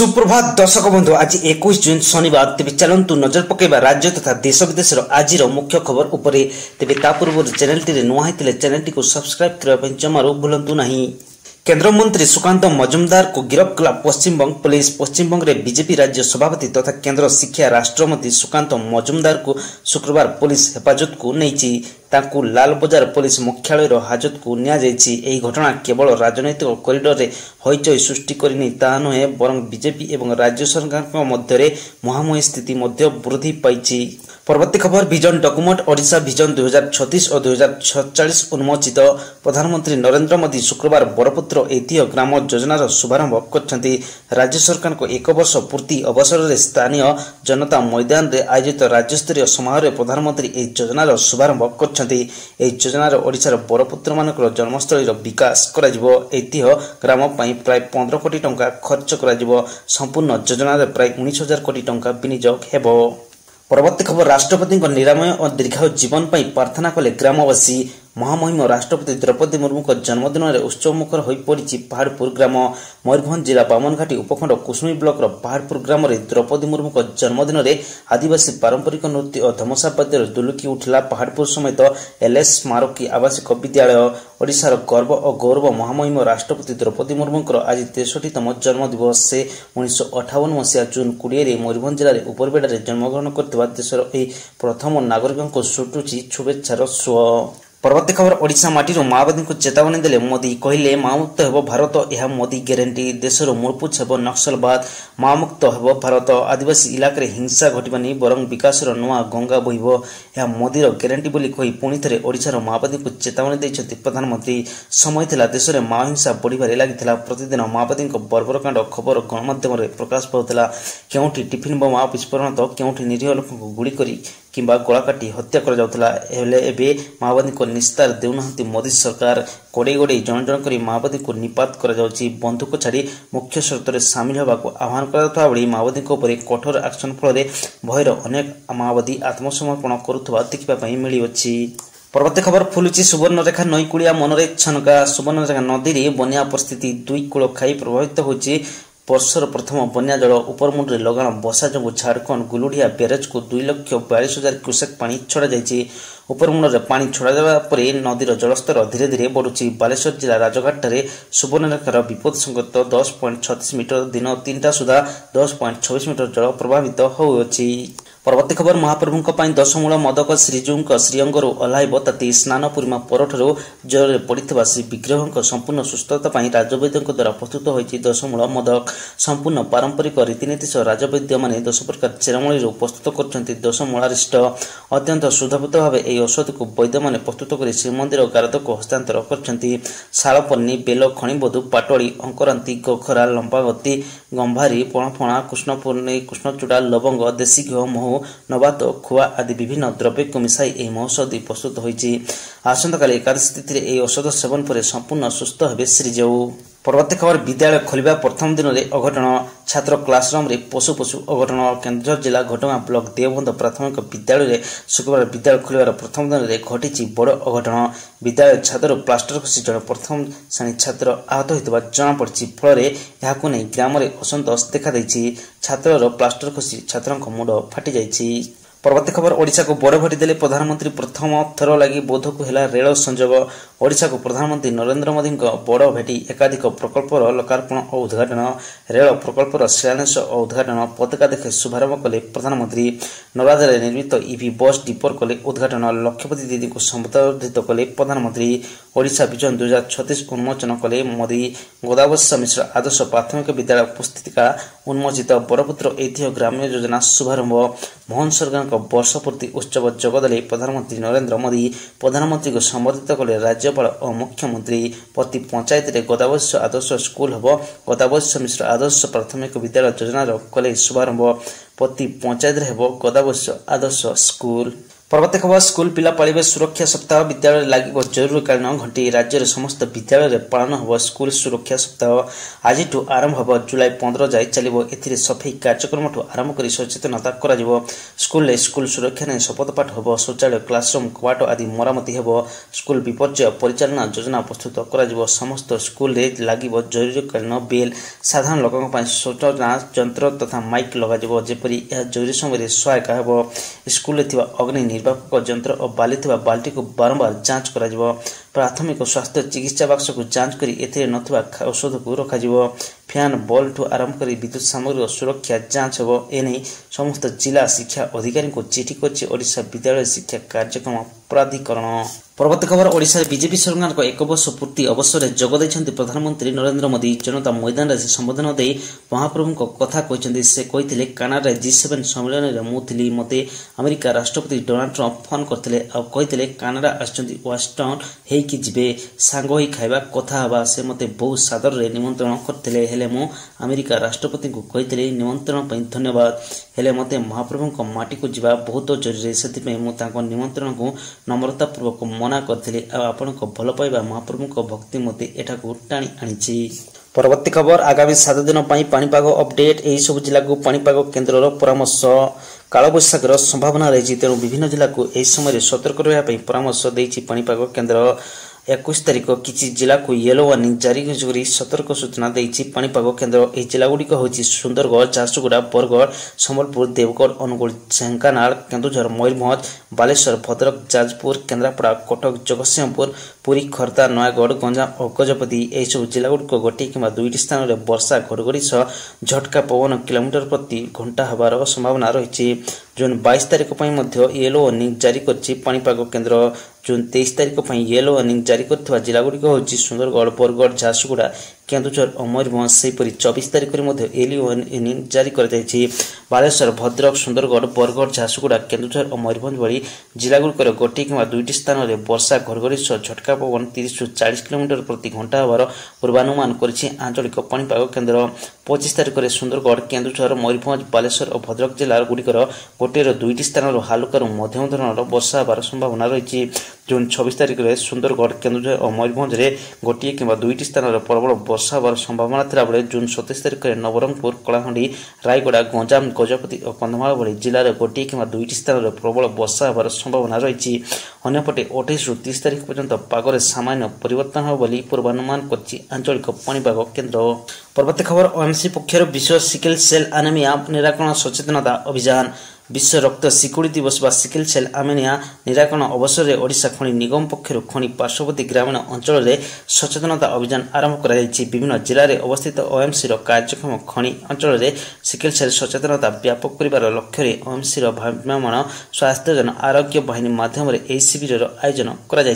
सुप्रभात दर्शक बंधु आज 21 जून शनिवार तेज चलतु नजर पकड़ा राज्य तथा देश विदेश आज मुख्य खबर उपरे तेज ता पूर्व चैनल टी नुआ होते चैनल टी सब्सक्राइब करने जमारू भूलु ना। केंद्र मंत्री सुकांत मजुमदार को गिरफ्त कला पश्चिमबंग पुलिस। पश्चिमबंग में बीजेपी राज्य सभापति तथा केंद्र शिक्षा राष्ट्रमंत्री सुकांत मजुमदार को शुक्रवार पुलिस हेफाजत को नहीं ताकू लालबजार पुलिस मुख्यालय हाजत को नि घटना केवल राजनैतिक कॉरिडोर रे हईचई सृष्टि करनी ता नुहे बरं बीजेपी और राज्य सरकार मध्य मुहांमुही स्थिति वृद्धि पाई। परवर्ती खबर विजन डॉक्यूमेंट ओडिशा विजन 2036 और 2047 उन्मोचित। प्रधानमंत्री नरेंद्र मोदी शुक्रवार बरपुत्र ऐतिह्य ग्राम योजनार शुभारंभ करछन्ति। राज्य सरकार को 1 वर्ष पूर्ति अवसर में स्थानीय जनता मैदान में आयोजित राज्यस्तरीय समारोह में प्रधानमंत्री यह योजनार शुभारंभ करछन्ति। यह योजनार ओडिशार बरपुत्र मानकर जन्मस्थल विकास करा ऐतिह्य ग्राम प्राय 15 कोटी टंका खर्च करा। संपूर्ण योजनार प्राय 19,000 कोटी टंका विनियोग हेबो। परवर्ती खबर राष्ट्रपति निरामय और दीर्घायु जीवन पर प्रार्थना कले ग्रामवासी। महामहिम राष्ट्रपति द्रौपदी मुर्मू जन्मदिन में उत्सव मुखर हो पड़ी पहाड़पुर ग्राम। मयूरभंज जिला बामनघाटी उपखंड कुसुमी ब्लॉक पहाड़पुर ग्राम में द्रौपदी मुर्मू जन्मदिन में आदिवासी पारंपरिक नृत्य और धमसा पद्य दुलुकी उठिला पहाड़पुर समेत एलएस स्मारकी आवासिक विद्यालय। ओडिशार गर्व और गौरव महामहिम राष्ट्रपति द्रौपदी मुर्मू आज 63तम जन्मदिवस से 1958 मसीहा जून 20 मयूरभंज जिले में उपरबेड़ा जन्मग्रहण कर देशर प्रथम नागरिक छुटुची शुभेच्छार स्वर। परवर्ती खबर ओडिशा माटी माओवादी को चेतावनी देले मोदी कहले माओमुक्त हेबो भारत यह मोदी ग्यारंटी। देशर मूलपुछ हेबो नक्सलवाद माओमुक्त हेबो भारत। आदिवासी इलाके हिंसा घटबानी बरं विकासर नुआ गंगा बहिबो यह मोदीर ग्यारंटी बोली कही पुणी थे ओडिशार माओवादी को चेतावनी देइछथि प्रधानमंत्री। समय थिला देश में माओ हिंसा बढ़िबारे लागिथिला। प्रतिदिन माओवादी बर्बरकांड खबर गणमाध्यम प्रकाश पाउथिला। केउठी टिफिन बोमा विस्फोरण तो केउठी निरीह लोक गुड़ी करी किंबा गोला काटी हत्या कर जाउथिला। एबे माओवादी को निस्तार देउना मोदी सरकार कोड़े गोड़े जन जन कर माओवादी को निपात कर जाउची। बंधुक छाड़ी मुख्य शर्त सामिल होगा आह्वान करता बेले माओवादी कठोर एक्शन फल भयर अनेक माओवादी आत्मसमर्पण करुवा देखा मिलुछि। परवर्ती खबर फुलुची सुवर्णरेखा नईकूलिया मनरे छनका। सुवर्णरेखा नदी में बन्या परिस्थिति 2 कूल खाई प्रभावित होची। वर्षर प्रथम बन्या जल उपरमुंड लगाण बसा जो झारखंड गुलुढ़िया बैरेज को 2,42,000 क्यूसेक पानी छड़ा जाइए। उपरमुंड में पानी छड़ा जावा परे नदीर जलस्तर धीरे धीरे बढ़ुची। बालेश्वर जिला राजघाट सुवर्णरेखार विपद संकेत 10.36 मीटर दिन 3टा सुधा 10.26 मीटर जल प्रभावित होउछि। परवर्ती खबर महाप्रभु 10 मूल मदक श्रीजीऊ श्रीअंगरू ओह्लैब ताती। स्नान पूर्णिमा परठू जल पड़ा श्री विग्रह संपूर्ण सुस्थता राजवैद्यों द्वारा प्रस्तुत होती 10 मूल मदक। संपूर्ण पारंपरिक रीतिनीति सह राजवैद्य माने 10 प्रकार चेरामूली प्रस्तुत कर 10 मूलारिष्ट। अत्यंत शुद्धभूत भाव यह औषधि को वैद्य मैंने प्रस्तुत कर श्रीमंदिर गारद को हस्तांतर कर शालपन्नी बेल खणीबधु पाटली अंकरांती गखरा लंबागती गंभारी पणफणा कृष्णपूर्णी कृष्णचूड़ा लवंग देशी घी महू नबात खुआ आदि विभिन्न द्रव्य को मिसाई यह महौषधि प्रस्तुत होती। आसंताकाली एकादशी तिथि यह औषध सेवन पर संपूर्ण सुस्थ हेबे श्रीजीऊ। परवर्ती खबर विद्यालय खोलिबा प्रथम दिन में अघटन। छात्र क्लासरूम रे पशु अघटन। केन्दुझर जिला घटगां ब्लॉक देवबंध प्राथमिक विद्यालय में शुक्रवार विद्यालय खोलिबार प्रथम दिन में घटी बड़ अघटन। विद्यालय छात्र प्लास्टर खसी जड़े प्रथम श्रेणी छात्र आहत होता जमापड़ी। फल ग्राम में असंतोष देखा छात्र प्लास्टर खसी छात्र मुंड फाटी जाइछि। परवर्ती खबर ओडिशा को बड़ भरी देले प्रधानमंत्री। प्रथम थर लगी बौद्ध को है रेल संजोग। ओडिशा को प्रधानमंत्री नरेंद्र मोदी बड़ भेटी एकाधिक प्रकल्पर लोकार्पण और उद्घाटन। रेल प्रकल्पर शिलान्यास और उद्घाटन पताका देखे शुभारंभ कले प्रधानमंत्री। नवादा निर्मित ईवी बस डिपोर कले उद्घाटन। लक्षपति दीदी को संबोधित कले प्रधानमंत्री। ओडिशा विजन 2036 उन्मोचन कले मोदी। गोदावश्य मिश्र आदर्श प्राथमिक विद्यालय पुस्तिका उन्मोचित। बरपुत्र ऐतिह्य ग्राम्य योजना शुभारंभ। मोहन सरकार वर्षपूर्ति उत्सव जोगदेले प्रधानमंत्री नरेंद्र मोदी। प्रधानमंत्री को संबोधित कले राज्यपाल और मुख्यमंत्री। प्रति पंचायत में गोदावश्य आदर्श स्कूल हम। गोदावश्य मिश्र आदर्श प्राथमिक विद्यालय योजना कले शुभारंभ। प्रति पंचायत गोदावश्य आदर्श स्कूल। परवर्ती खबर स्कूल पिला पालिबे सुरक्षा सप्ताह विद्यालय लागि जरूरकालीन घंटी राज्य समस्त विद्यालय पालन हो स्कूल सुरक्षा सप्ताह आज आरंभ हो जुलाई 15 जाए चलो ए सफाई कार्यक्रम आरंभ कर सचेतनता स्कूल स्कूल सुरक्षा ने शपथ पाठ हो शौचालय क्लासरूम कवाट आदि मरामती हो स्कूल विपर्य परिचालना योजना प्रस्तुत कर समस्त स्कूल लगे जरूरकालीन बेल साधारण लोकों सूचना यंत्र तथा माइक लगपरी जरूरी समय सहायक हो स्कूल अग्नि निर्वापक यंत्र और बाली बाल्टी को बारंबार जांच करा प्राथमिक स्वास्थ्य चिकित्सा बक्स को जांच करी एथिरे नथिबा औषध को रखा फैन बल्ब ठू आरंभ कर विद्युत सामग्री सुरक्षा जांच हो एने समस्त जिला शिक्षा अधिकारी को चिठी कर ओडिशा विद्यालय शिक्षा कार्यक्रम प्राधिकरण। परवर्ती खबर ओडिशा बीजेपी सरकार को 1 वर्ष पूर्ति अवसर में जोग देछन्ति प्रधानमंत्री नरेंद्र मोदी जनता मैदान में संबोधन दे महाप्रभु को कथा कहते से कहते कानाडा G7 सम्मेलन में मुझे मते अमेरिका राष्ट्रपति डोनाल्ड ट्रंप फोन करते कहते कानाडा आछन्ति वाशिंगटन हेकि जिबे सांग होई खाइबा कथा हवा से मते बहुत सादर रे निमंत्रण करते हेले मु अमेरिका राष्ट्रपति को कहते निमंत्रण पई धन्यवाद हेले मते महाप्रभु को माटी को जिबा बहुत जरूरी से मु ताको निमंत्रण को नम्रता पूर्वक मना करथिले आपण को भल पाइबा महाप्रभु को भक्ति मते एठाकू टाणी आनिछि। परवर्ती खबर आगामी 7 दिन पाणीपाग अपडेट यही सब जिला को पाणीपाग केन्द्र परामर्श कालबैशाखीर संभावना रही तेणु विभिन्न जिला को यह समय सतर्क रहा परामर्श देछि पाणीपाग केन्द्र 21 तारिख किसी जिला को येलो वार्निंग जारी कर सतर्क सूचना देछि पाणीपाग केन्द्र। यह जिला गुड़िक होछि सुंदरगढ़ झारसुगुड़ा बरगढ़ संबलपुर देवगढ़ अनुगुल ढेंकानाल केन्दुझर मयूरभंज बालेश्वर भद्रक जाजपुर केन्द्रापड़ा कटक जगतसिंहपुर पुरी खर्दा नयागढ़ गंजाम और गजपति यह सब जिला गुड़िक गोटे कि 2टी स्थान में वर्षा घड़घड़ी सह झटका पवन किलोमीटर प्रति घंटा हबार संभावना रही। जून 22 तारिख येलो वार्निंग जारी करछि पाणीपाग केन्द्र। जून 23 तारिख येलो वार्निंग जारी करथिबा जिला गुड़िक होछि सुंदरगढ़ बरगढ़ झारसुगुड़ा केन्दुझर और मयूरभंज सेहीपरि 24 तारिख येलो वार्निंग जारी कर बालेश्वर भद्रक सुंदरगढ़ बरगढ़ झारसुगुड़ा केन्दुझर और मयूरभंज भली जिला गुड़िकर गोटे कि 2टी स्थान में वर्षा घड़घड़ी सह झटका पवन 30 ରୁ 40 किलोमीटर प्रति घंटा हबार पूर्वानुमान करिछि आंचलिक पाणीपाग केन्द्र। 25 तारिख सुंदरगढ़ केन्दुझर मयूरभंज बालेश्वर और भद्रक जिला गुड़िकर गोटे 2टी स्थान हल्का मध्यम धरणर वर्षा हबार संभावना रही। जून 26 तारिख सुंदरगढ़ केन्दुझर और मयूरभंज में गोटे कि 2टी स्थान में प्रबल वर्षा हबार संभावना थिला बेले जून 27 तारिख नवरंगपुर कलाहांडी रायगड़ा गंजाम गजपति और कंधमाल भली जिले में गोटे कि 2टी स्थान में प्रबल वर्षा हबार संभावना रही। अन्यपटे 28 ରୁ 30 तारिख पर्यंत पागरे सामान्य परिवर्तन हो बोली पूर्वानुमान करछि आंचलिक पाणीपाग केन्द्र। परवर्ती खबर ओएमसी पक्षर विश्व सिकल सेल एनीमिया निराकरण सचेतनता अभियान विश्व रक्त सिकुड़ी दिवस बा सिकल सेल एनीमिया निराकरण अवसर में ओडिशा खनि निगम पक्षर खनि पार्श्ववर्ती ग्रामीण अंचल में सचेतनता अभियान आरंभ कर विभिन्न जिले में अवस्थित ओएमसी कार्यक्रम खनि अंचल में सिकल सेल सचेतनता व्यापक कर लक्ष्य ओएमसी भ्राम्यमाण स्वास्थ्य जन आरोग्य बाहिनी माध्यम शिविर आयोजन कर।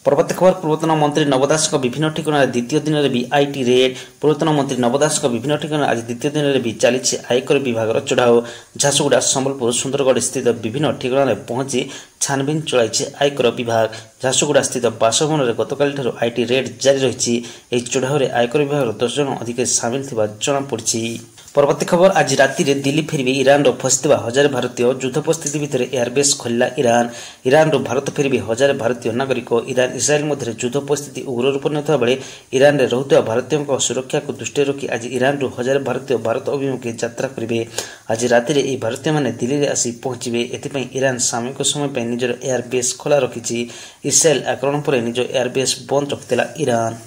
परवर्ती खबर पूर्वतन मंत्री नव दास विभिन्न ठिकाना द्वितीय दिन में भी आईटी रेड। पूर्वतन मंत्री नव दास विभिन्न ठिकाना आज द्वितीय दिन में भी चली आयकर विभाग चढ़ाऊ झारसुगुड़ा संबलपुर सुंदरगढ़ स्थित विभिन्न ठिकाना में पहुंची छानबीन चलाई आयकर विभाग। झारसुगुड़ा स्थित बासभवन में गतकाली आईटी रेड जारी रही चढ़ाऊ आयकर विभाग 10 जन अधिकारी सामिल जमापड़ी। परवर्ती खबर आज राति रे दिल्ली फेरबे ईरान फसिथिबा 1000 भारतीय युद्ध परिस्थिति भितर एयरबेस खोलिला ईरान भारत फेरबे 1000 भारतीय नागरिक। ईरान इस्राएल मध्य युद्ध परिस्थिति उग्र रूप नेता बेले ईरान रे रहुଥିବା भारतीयों सुरक्षा को दृष्टि रखी आज ईरान 1000 भारतीय भारत अभिमुखे यात्रा करेंगे। आज राति रे भारतीय माने दिल्ली रे आसी पहुंचे एथिपाई ईरान सामयिक समय पर निजर एयरबेस खोला रखी। इस्राएल आक्रमण पर निज एयरबेस बंद रखिला ईरान।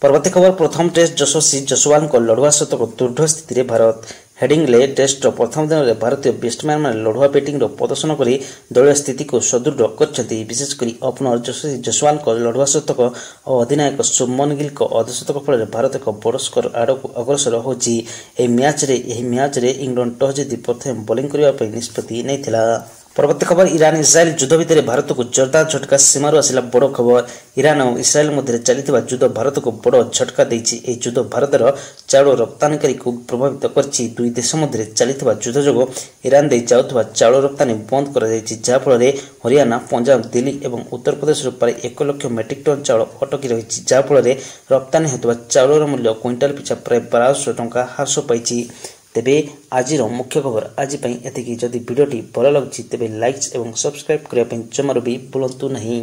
परवर्ती खबर प्रथम टेस्ट यशस्वी जसवाल को लड़ुआ शतक दृढ़ स्थिति भारत हेडिंगले टेस्ट प्रथम दिन में भारतीय बैट्समैन मैंने लड़ुआ बैटिंग प्रदर्शन कर दलीय स्थिति को सुदृढ़ कर विशेषकर ओपनर यशस्वी जसवाल को लड़ुआ शतक और अधिनायक शुभमन गिल को अर्धशतक फल भारत एक बड़ स्कोर आड़क अग्रसर होची। मैच रे इंग्लैंड टॉस जीति प्रथम बोलिंग करने निष्पत्ति नहीं। परवर्ती खबर ईरान इस्राएल युद्ध भितर भारत को जोरदार झटका सीमार आसला बड़ खबर। ईरान और इस्राएल मध्य चलता युद्ध भारत को बड़ झटका देछि। युद्ध भारतर चाउल रप्तानीकारी को प्रभावित करछि। दुई देश मध्य चलता युद्ध जो ईरान दे जाउथबा चाउल रप्तानी बंद कर जहाँफल हरियाणा पंजाब दिल्ली और उत्तर प्रदेश प्राय 1 लाख मेट्रिक टन चाउल अटकी रही जहाँफल रप्तानी होता चाउल मूल्य क्विंटाल पिछा प्राय 1200 टंका ह्रास पाई। तेबे आजिर मुख्य खबर आज एतिकी जदि वीडियोटी भल लगी तेबे लाइक्स और सब्सक्राइब करने जमार भी भूलु नहीं।